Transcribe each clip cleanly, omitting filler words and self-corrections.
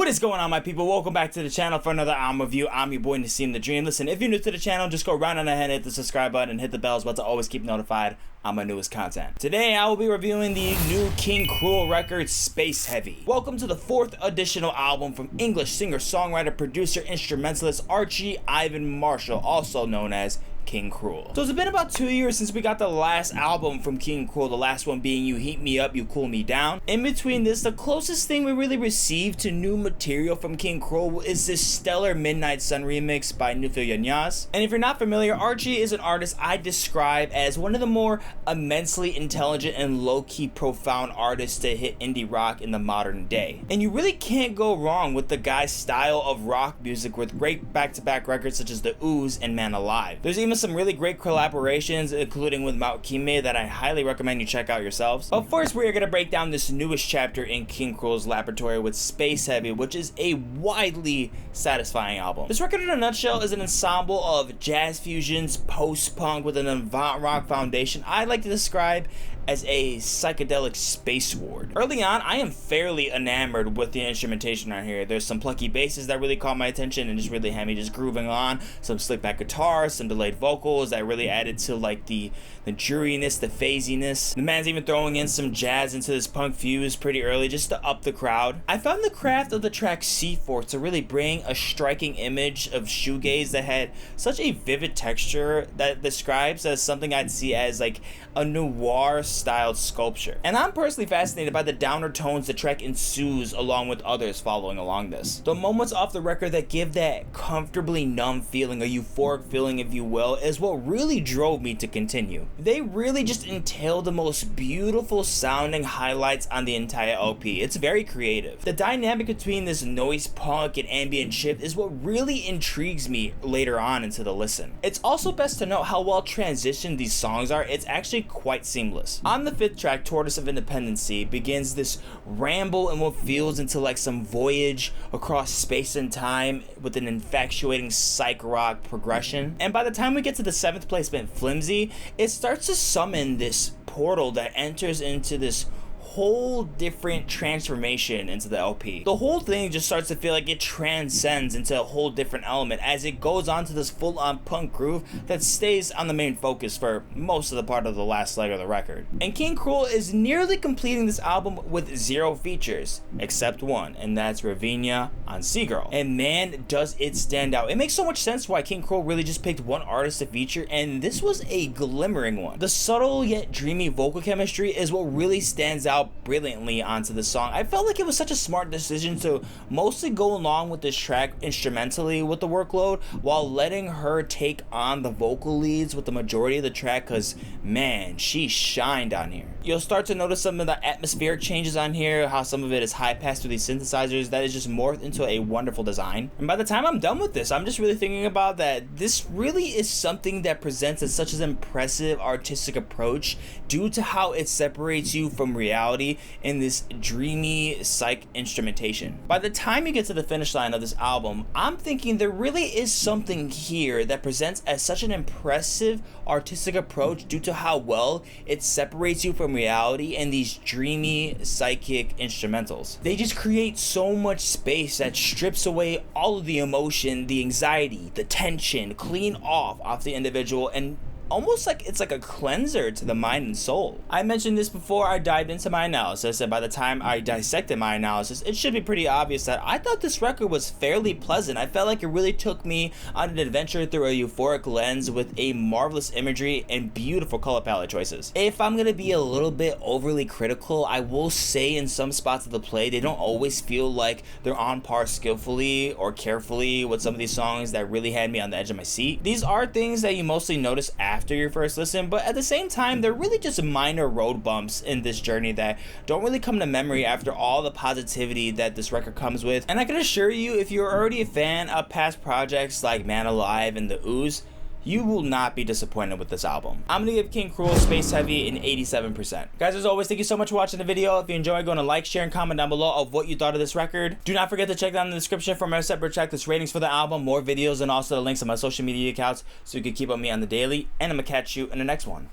What is going on, my people? Welcome back to the channel for another album review. I'm your boy Nassim the Dream. Listen, if you're new to the channel, just go right on ahead and hit the subscribe button and hit the bells to always keep notified on my newest content. Today, I will be reviewing the new King Krule record, Space Heavy. Welcome to the 4th additional album from English singer, songwriter, producer, instrumentalist Archie Ivan Marshall, also known as King Krule. So it's been about 2 years since we got the last album from King Krule, the last one being You Heat Me Up, You Cool Me Down. In between this, the closest thing we really received to new material from King Krule is this stellar Midnight Sun remix by Nufil Yanyaz. And if you're not familiar, Archie is an artist I describe as one of the more immensely intelligent and low-key profound artists to hit indie rock in the modern day. And you really can't go wrong with the guy's style of rock music with great back-to-back records such as The Ooze and Man Alive. There's even some really great collaborations, including with Mount Kime, that I highly recommend you check out yourselves. But first, we are going to break down this newest chapter in King Krule's laboratory with Space Heavy, which is a widely satisfying album. This record in a nutshell is an ensemble of jazz fusions, post-punk with an avant rock foundation I like to describe as a psychedelic space ward. Early on, I am fairly enamored with the instrumentation on here. There's some plucky basses that really caught my attention and just really had me just grooving on, some slick back guitars, some delayed vocals that really added to like the dreariness, the phasiness. The man's even throwing in some jazz into this punk fuse pretty early just to up the crowd. I found the craft of the track Seaforth to really bring a striking image of shoegaze that had such a vivid texture that describes as something I'd see as like a noir styled sculpture. And I'm personally fascinated by the downer tones the track ensues along with others following along this. The moments off the record that give that comfortably numb feeling, a euphoric feeling if you will, is what really drove me to continue. They really just entail the most beautiful sounding highlights on the entire LP. It's very creative. The dynamic between this noise punk and ambient shift is what really intrigues me later on into the listen. It's also best to note how well transitioned these songs are. It's actually quite seamless. On the 5th track, Tortoise of Independency, begins this ramble in what feels into like some voyage across space and time with an infatuating psych rock progression. And by the time we get to the 7th placement, Flimsy, it starts to summon this portal that enters into this whole different transformation into the LP. The whole thing just starts to feel like it transcends into a whole different element as it goes on to this full-on punk groove that stays on the main focus for most of the part of the last leg of the record. And King Krule is nearly completing this album with 0 features, except one, and that's Ravinia on Seagirl. And man, does it stand out. It makes so much sense why King Krule really just picked one artist to feature, and this was a glimmering one. The subtle yet dreamy vocal chemistry is what really stands out brilliantly onto the song. I felt like it was such a smart decision to mostly go along with this track instrumentally with the workload while letting her take on the vocal leads with the majority of the track, because man, she shined on here. You'll start to notice some of the atmospheric changes on here, how some of it is high passed through these synthesizers that is just morphed into a wonderful design. And by the time I'm done with this, I'm just really thinking about that this really is something that presents as such an impressive artistic approach due to how it separates you from reality in this dreamy psych instrumentation. By the time you get to the finish line of this album, I'm thinking there really is something here that presents as such an impressive artistic approach due to how well it separates you from reality in these dreamy psychic instrumentals. They just create so much space that strips away all of the emotion, the anxiety, the tension, clean off the individual, and almost like it's like a cleanser to the mind and soul. I mentioned this before I dived into my analysis, and by the time I dissected my analysis, it should be pretty obvious that I thought this record was fairly pleasant. I felt like it really took me on an adventure through a euphoric lens with a marvelous imagery and beautiful color palette choices. If I'm gonna be a little bit overly critical, I will say in some spots of the play, they don't always feel like they're on par skillfully or carefully with some of these songs that really had me on the edge of my seat. These are things that you mostly notice after your first listen, but at the same time, they're really just minor road bumps in this journey that don't really come to memory after all the positivity that this record comes with. And I can assure you, if you're already a fan of past projects like Man Alive and The Ooze, you will not be disappointed with this album. I'm gonna give King Krule Space Heavy an 87%. Guys, as always, thank you so much for watching the video. If you enjoyed, go on to like, share, and comment down below of what you thought of this record. Do not forget to check down in the description for my separate tracklist ratings for the album, more videos, and also the links to my social media accounts so you can keep up with me on the daily. And I'm gonna catch you in the next one.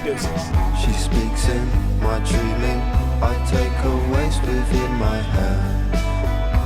Deuces. She speaks in my dreaming. I take her waist within my hand.